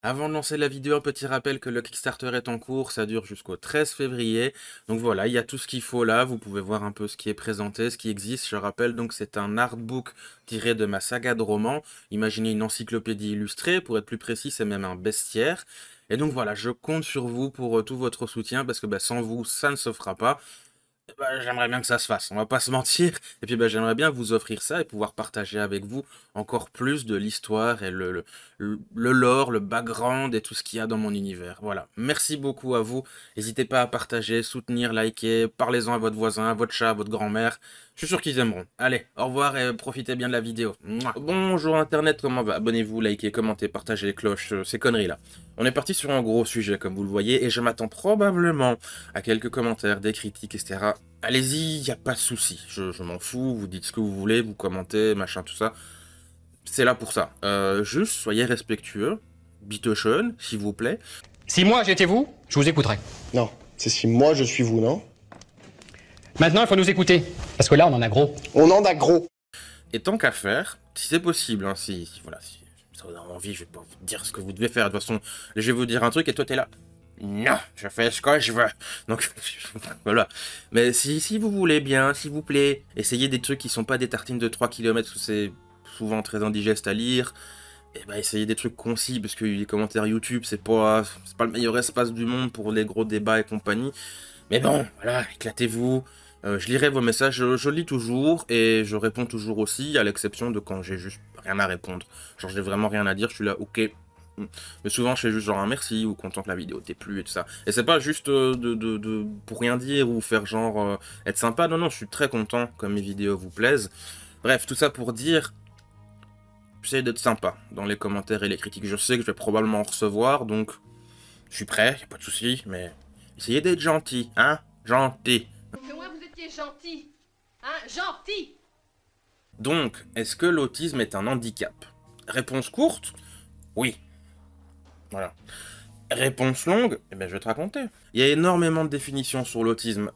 Avant de lancer la vidéo, un petit rappel que le Kickstarter est en cours, ça dure jusqu'au 13 février. Donc voilà, il y a tout ce qu'il faut là, vous pouvez voir un peu ce qui est présenté, ce qui existe. Je rappelle donc c'est un artbook tiré de ma saga de romans. Imaginez une encyclopédie illustrée, pour être plus précis, c'est même un bestiaire. Et donc voilà, je compte sur vous pour tout votre soutien, parce que sans vous, ça ne se fera pas. J'aimerais bien que ça se fasse, on va pas se mentir. Et puis j'aimerais bien vous offrir ça et pouvoir partager avec vous encore plus de l'histoire et le lore, le background et tout ce qu'il y a dans mon univers. Voilà, merci beaucoup à vous. N'hésitez pas à partager, soutenir, liker, parlez-en à votre voisin, à votre chat, à votre grand-mère. Je suis sûr qu'ils aimeront. Allez, au revoir et profitez bien de la vidéo. Mouah. Bonjour Internet, comment va? Abonnez-vous, likez, commentez, partagez les cloches, ces conneries là. On est parti sur un gros sujet comme vous le voyez et je m'attends probablement à quelques commentaires, des critiques, etc. Allez-y, y a pas de souci. Je m'en fous, vous dites ce que vous voulez, vous commentez, machin, tout ça. C'est là pour ça. Juste, soyez respectueux. Bitteschön, s'il vous plaît. Si moi j'étais vous, je vous écouterais. Non, c'est si moi je suis vous, non? Maintenant, il faut nous écouter. Parce que là, on en a gros. On en a gros. Et tant qu'à faire, si c'est possible, hein, si vous avez envie, je vais pas vous dire ce que vous devez faire. De toute façon, je vais vous dire un truc et toi t'es là. Non, je fais ce que je veux. Donc, voilà. Mais si vous voulez bien, s'il vous plaît, essayez des trucs qui sont pas des tartines de 3 km, parce que c'est souvent très indigeste à lire. Et essayez des trucs concis, parce que les commentaires YouTube, c'est pas le meilleur espace du monde pour les gros débats et compagnie. Mais bon, voilà, éclatez-vous. Je lirai vos messages, je lis toujours, et je réponds toujours aussi, à l'exception de quand j'ai juste rien à répondre. Genre, j'ai vraiment rien à dire, je suis là, ok. Mais souvent, je fais juste genre un merci, ou content que la vidéo t'ait plu, et tout ça. Et c'est pas juste pour rien dire, ou faire genre être sympa, non, non, je suis très content que mes vidéos vous plaisent. Bref, tout ça pour dire, j'essaie d'être sympa dans les commentaires et les critiques. Je sais que je vais probablement en recevoir, donc je suis prêt, y a pas de souci, mais essayez d'être gentil, hein, gentil. Que moi vous étiez gentil. Hein, gentil. Donc, est-ce que l'autisme est un handicap? Réponse courte, oui. Voilà. Réponse longue, je vais te raconter. Il y a énormément de définitions sur l'autisme,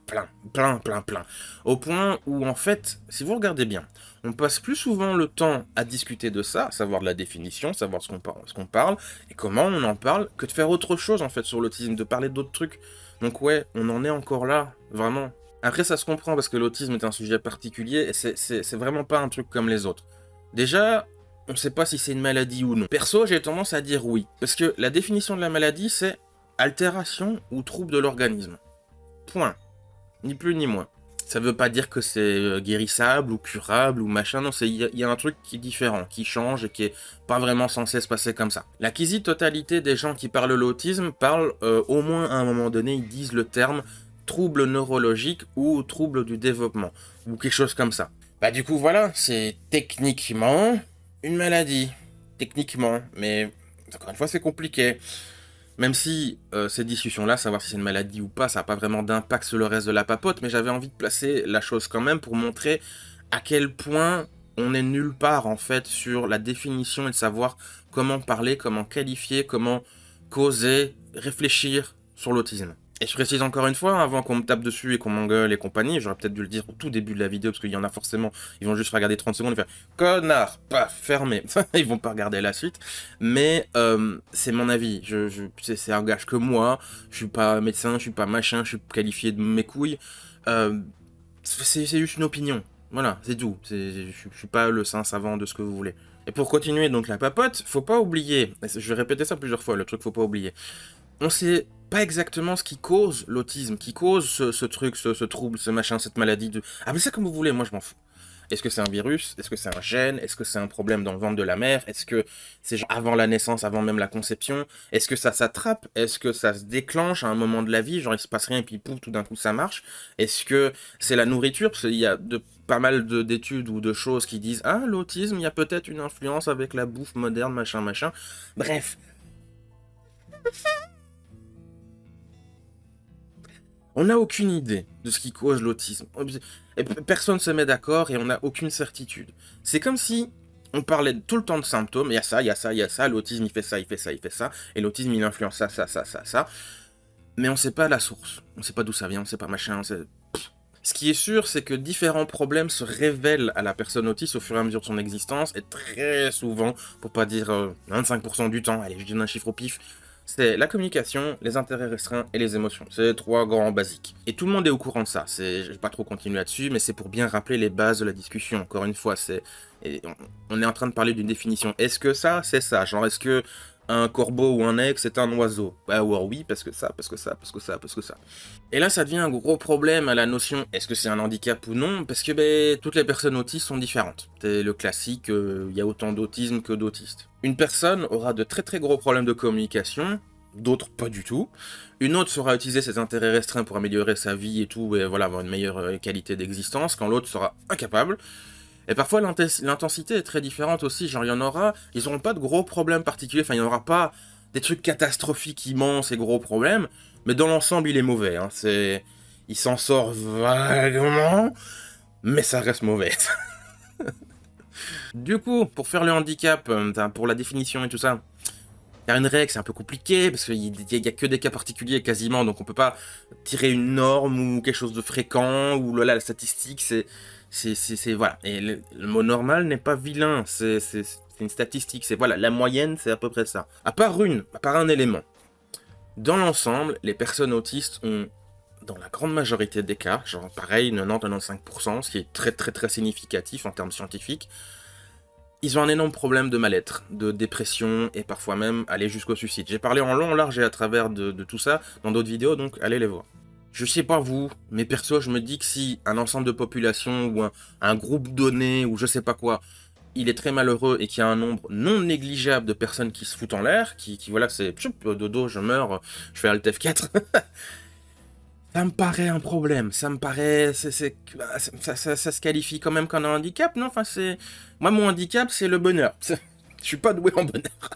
plein. Au point où, en fait, si vous regardez bien, on passe plus souvent le temps à discuter de ça, savoir de la définition, savoir ce qu'on parle, et comment on en parle, que de faire autre chose, en fait, sur l'autisme, de parler d'autres trucs. Donc ouais, on en est encore là, vraiment. Après, ça se comprend, parce que l'autisme est un sujet particulier, et c'est vraiment pas un truc comme les autres. Déjà, on ne sait pas si c'est une maladie ou non. Perso, j'ai tendance à dire oui. Parce que la définition de la maladie, c'est altération ou trouble de l'organisme. Point. Ni plus ni moins. Ça veut pas dire que c'est guérissable ou curable ou machin, non, il y a un truc qui est différent, qui change et qui est pas vraiment censé se passer comme ça. La quasi-totalité des gens qui parlent de l'autisme parlent, au moins à un moment donné, ils disent le terme trouble neurologique ou trouble du développement, ou quelque chose comme ça. Du coup, voilà, c'est techniquement une maladie, techniquement, mais encore une fois, c'est compliqué. Même si ces discussions-là, savoir si c'est une maladie ou pas, ça n'a pas vraiment d'impact sur le reste de la papote, mais j'avais envie de placer la chose quand même pour montrer à quel point on est nulle part, en fait, sur la définition et de savoir comment parler, comment qualifier, comment causer, réfléchir sur l'autisme. Et je précise encore une fois, avant qu'on me tape dessus et qu'on m'engueule et compagnie, j'aurais peut-être dû le dire au tout début de la vidéo, parce qu'il y en a forcément, ils vont juste regarder 30 secondes et faire « Connard, paf, fermé !» Ils vont pas regarder la suite. Mais c'est mon avis, c'est un gage que moi, je suis pas médecin, je suis pas machin, je suis qualifié de mes couilles. C'est juste une opinion. Voilà, c'est tout. Je suis pas le saint savant de ce que vous voulez. Et pour continuer donc la papote, faut pas oublier, je vais répéter ça plusieurs fois, le truc faut pas oublier. On sait pas exactement ce qui cause l'autisme, qui cause ce truc, ce trouble, ce machin, cette maladie de... Appelez ça comme vous voulez, moi je m'en fous. Est-ce que c'est un virus? Est-ce que c'est un gène? Est-ce que c'est un problème dans le ventre de la mère? Est-ce que c'est genre avant la naissance, avant même la conception? Est-ce que ça s'attrape? Est-ce que ça se déclenche à un moment de la vie? Genre il se passe rien et puis pouf, tout d'un coup ça marche? Est-ce que c'est la nourriture? Parce qu'il y a pas mal d'études ou de choses qui disent « Ah, l'autisme, il y a peut-être une influence avec la bouffe moderne, machin, machin. » Bref. On n'a aucune idée de ce qui cause l'autisme. Personne ne se met d'accord et on n'a aucune certitude. C'est comme si on parlait tout le temps de symptômes. Il y a ça, il y a ça, il y a ça. L'autisme, il fait ça, il fait ça, il fait ça. Et l'autisme, il influence ça. Mais on ne sait pas la source. On ne sait pas d'où ça vient, on ne sait pas machin. Ce qui est sûr, c'est que différents problèmes se révèlent à la personne autiste au fur et à mesure de son existence, et très souvent, pour pas dire 25% du temps, allez, je donne un chiffre au pif, c'est la communication, les intérêts restreints et les émotions. C'est 3 grands basiques. Et tout le monde est au courant de ça. Je vais pas trop continuer là-dessus, mais c'est pour bien rappeler les bases de la discussion. Encore une fois, on est en train de parler d'une définition. Est-ce que ça, c'est ça? Genre, est-ce que un corbeau ou un aigle, c'est un oiseau? Bah oui, parce que ça, parce que ça, parce que ça, parce que ça. Et là, ça devient un gros problème à la notion, est-ce que c'est un handicap ou non? Parce que toutes les personnes autistes sont différentes. C'est le classique, il y a autant d'autisme que d'autistes. Une personne aura de très très gros problèmes de communication, d'autres pas du tout. Une autre saura utiliser ses intérêts restreints pour améliorer sa vie et tout, et voilà, avoir une meilleure qualité d'existence, quand l'autre sera incapable. Et parfois, l'intensité est très différente aussi. Genre, il y en aura, ils n'auront pas de gros problèmes particuliers. Enfin, il n'y aura pas des trucs catastrophiques, immenses et gros problèmes. Mais dans l'ensemble, il est mauvais. Hein. Il s'en sort vaguement, mais ça reste mauvais. Du coup, pour faire le handicap, pour la définition et tout ça, il y a une règle, c'est un peu compliqué, parce qu'il n'y a que des cas particuliers quasiment, donc on peut pas tirer une norme ou quelque chose de fréquent, ou là, la statistique, voilà. Et le mot normal n'est pas vilain, c'est une statistique, voilà, la moyenne, c'est à peu près ça. À part un élément. Dans l'ensemble, les personnes autistes ont, dans la grande majorité des cas, genre pareil, 90-95%, ce qui est très très très significatif en termes scientifiques, ils ont un énorme problème de mal-être, de dépression, et parfois même aller jusqu'au suicide. J'ai parlé en long, en large et à travers de tout ça dans d'autres vidéos, donc allez les voir. Je sais pas vous, mais perso, je me dis que si un ensemble de population, ou un groupe donné, ou je sais pas quoi, il est très malheureux et qu'il y a un nombre non négligeable de personnes qui se foutent en l'air, qui voilà, c'est dodo, je meurs, je fais Alt F4. Ça me paraît un problème, ça me paraît... ça se qualifie quand même comme un handicap, non? Enfin, moi, mon handicap, c'est le bonheur. Je suis pas doué en bonheur.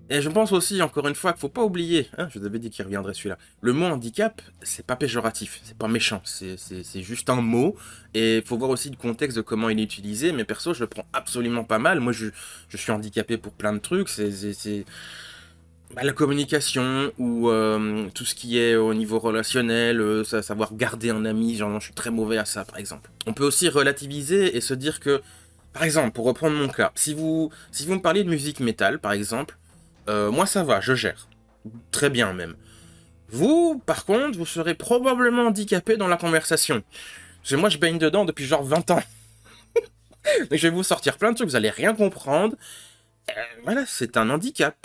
Et je pense aussi, encore une fois, qu'il faut pas oublier, hein, je vous avais dit qu'il reviendrait celui-là, le mot handicap, c'est pas péjoratif, c'est pas méchant, c'est juste un mot, et il faut voir aussi le contexte de comment il est utilisé, mais perso, je le prends absolument pas mal. Moi, je suis handicapé pour plein de trucs, la communication, ou tout ce qui est au niveau relationnel, savoir garder un ami, genre je suis très mauvais à ça par exemple. On peut aussi relativiser et se dire que, par exemple, pour reprendre mon cas, si vous me parlez de musique métal par exemple, moi ça va, je gère. Très bien même. Vous, par contre, vous serez probablement handicapé dans la conversation. Parce que moi je baigne dedans depuis genre 20 ans. Donc je vais vous sortir plein de trucs, vous allez rien comprendre. Voilà, c'est un handicap,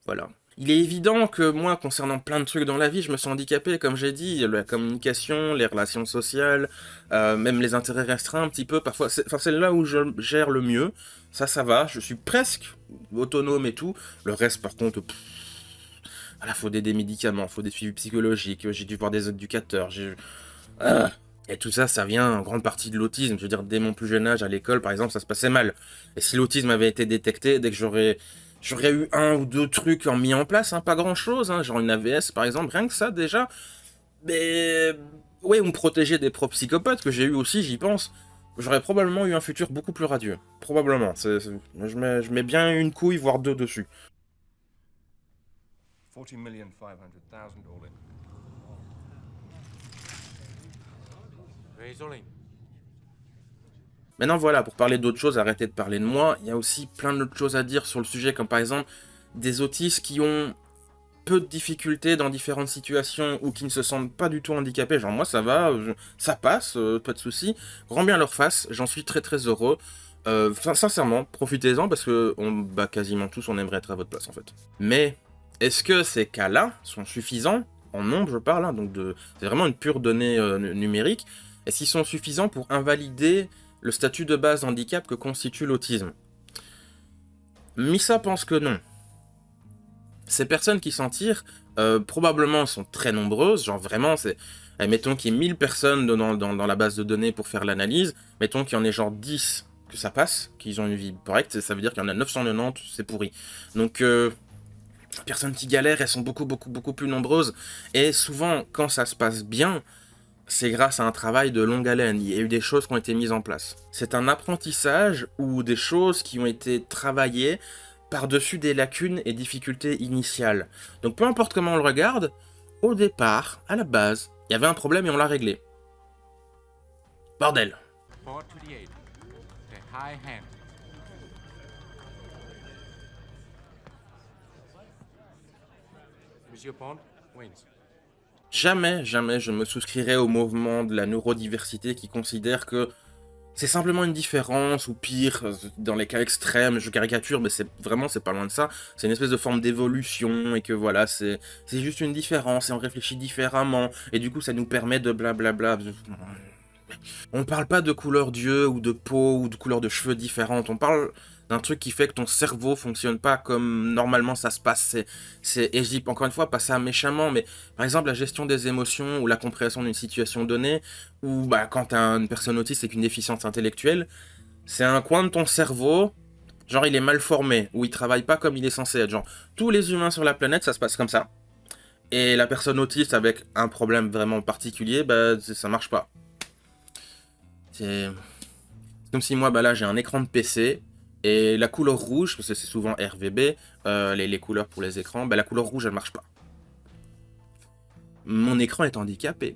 voilà. Il est évident que moi, concernant plein de trucs dans la vie, je me sens handicapé, comme j'ai dit, la communication, les relations sociales, même les intérêts restreints un petit peu, parfois, c'est là où je gère le mieux, ça va, je suis presque autonome et tout, le reste par contre, voilà, faut des médicaments, faut des suivis psychologiques, j'ai dû voir des éducateurs, et tout ça, ça vient en grande partie de l'autisme. Je veux dire, dès mon plus jeune âge, à l'école, par exemple, ça se passait mal. Et si l'autisme avait été détecté, dès que j'aurais eu 1 ou 2 trucs mis en place, hein, pas grand-chose, hein, genre une AVS, par exemple, rien que ça, déjà. Mais, ouais, on me protégeait des propres psychopathes, que j'ai eu aussi, j'y pense. J'aurais probablement eu un futur beaucoup plus radieux. Probablement. Je mets bien une couille, voire 2 dessus. 40,500,000 all in. Maintenant voilà, pour parler d'autres choses, arrêtez de parler de moi, il y a aussi plein d'autres choses à dire sur le sujet, comme par exemple des autistes qui ont peu de difficultés dans différentes situations ou qui ne se sentent pas du tout handicapés, genre moi ça va, ça passe, pas de soucis, grand bien leur face, j'en suis très très heureux. Sincèrement, profitez-en parce que quasiment tous on aimerait être à votre place en fait. Mais est-ce que ces cas-là sont suffisants, en nombre je parle, hein, donc c'est vraiment une pure donnée numérique, est-ce qu'ils sont suffisants pour invalider le statut de base d'handicap que constitue l'autisme? Missa pense que non. Ces personnes qui s'en tirent, probablement sont très nombreuses, genre vraiment, mettons qu'il y ait 1000 personnes dans la base de données pour faire l'analyse, mettons qu'il y en ait genre 10 que ça passe, qu'ils ont une vie correcte, ça veut dire qu'il y en a 990, c'est pourri. Donc, les personnes qui galèrent, elles sont beaucoup plus nombreuses, et souvent, quand ça se passe bien, c'est grâce à un travail de longue haleine, il y a eu des choses qui ont été mises en place. C'est un apprentissage ou des choses qui ont été travaillées par-dessus des lacunes et difficultés initiales. Donc peu importe comment on le regarde, au départ, à la base, Il y avait un problème et on l'a réglé. Bordel. 428. The high hand. Monsieur Pond wins. Jamais, jamais je me souscrirai au mouvement de la neurodiversité qui considère que c'est simplement une différence, ou pire, dans les cas extrêmes, je caricature, mais c'est pas loin de ça, c'est une espèce de forme d'évolution, et que voilà, c'est juste une différence, et on réfléchit différemment, et du coup ça nous permet de blablabla. On parle pas de couleur d'yeux, ou de peau, ou de couleur de cheveux différentes, on parle d'un truc qui fait que ton cerveau fonctionne pas comme normalement ça se passe. Et je dis encore une fois, pas ça méchamment, mais par exemple la gestion des émotions ou la compréhension d'une situation donnée, ou bah, quand t'as une personne autiste avec une déficience intellectuelle, c'est un coin de ton cerveau, genre il est mal formé, ou il travaille pas comme il est censé être. Genre, tous les humains sur la planète, ça se passe comme ça. Et la personne autiste avec un problème vraiment particulier, bah ça marche pas. C'est comme si moi, bah là j'ai un écran de PC, et la couleur rouge, parce que c'est souvent RVB, les couleurs pour les écrans, bah la couleur rouge elle marche pas. Mon écran est handicapé.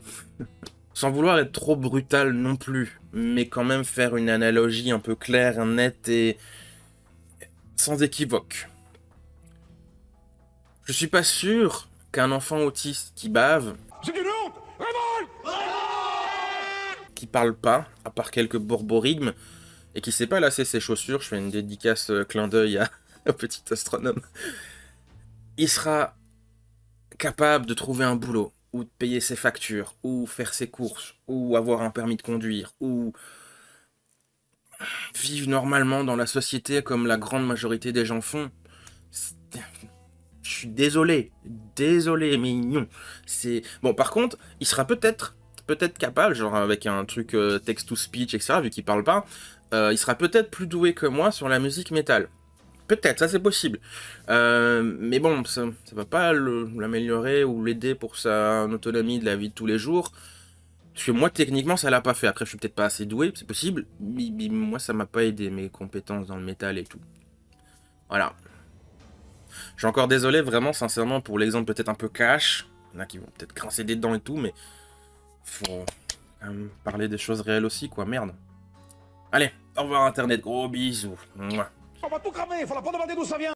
Sans vouloir être trop brutal non plus, mais quand même faire une analogie un peu claire, nette et sans équivoque. Je suis pas sûr qu'un enfant autiste qui bave, qui parle pas, à part quelques borborigmes, et qui sait pas lasser ses chaussures, je fais une dédicace clin d'œil au petit astronome, il sera capable de trouver un boulot, ou de payer ses factures, ou faire ses courses, ou avoir un permis de conduire, ou vivre normalement dans la société comme la grande majorité des gens font. Je suis désolé, mais non. Bon, par contre, il sera peut-être capable, genre avec un truc text-to-speech, etc., vu qu'il parle pas, il sera peut-être plus doué que moi sur la musique métal. Peut-être, ça c'est possible. Mais bon, ça va pas l'améliorer ou l'aider pour sa autonomie de la vie de tous les jours. Parce que moi, techniquement, ça l'a pas fait. Après, je suis peut-être pas assez doué, c'est possible. Mais moi, ça m'a pas aidé, mes compétences dans le métal et tout. Voilà. Je suis encore désolé, vraiment, sincèrement, pour l'exemple peut-être un peu cash. Il y en a qui vont peut-être grincer des dents et tout, mais faut quand même parler des choses réelles aussi, quoi. Merde. Allez, au revoir Internet, gros bisous. Mouah. On va tout cramer, il faut pas demander d'où ça vient.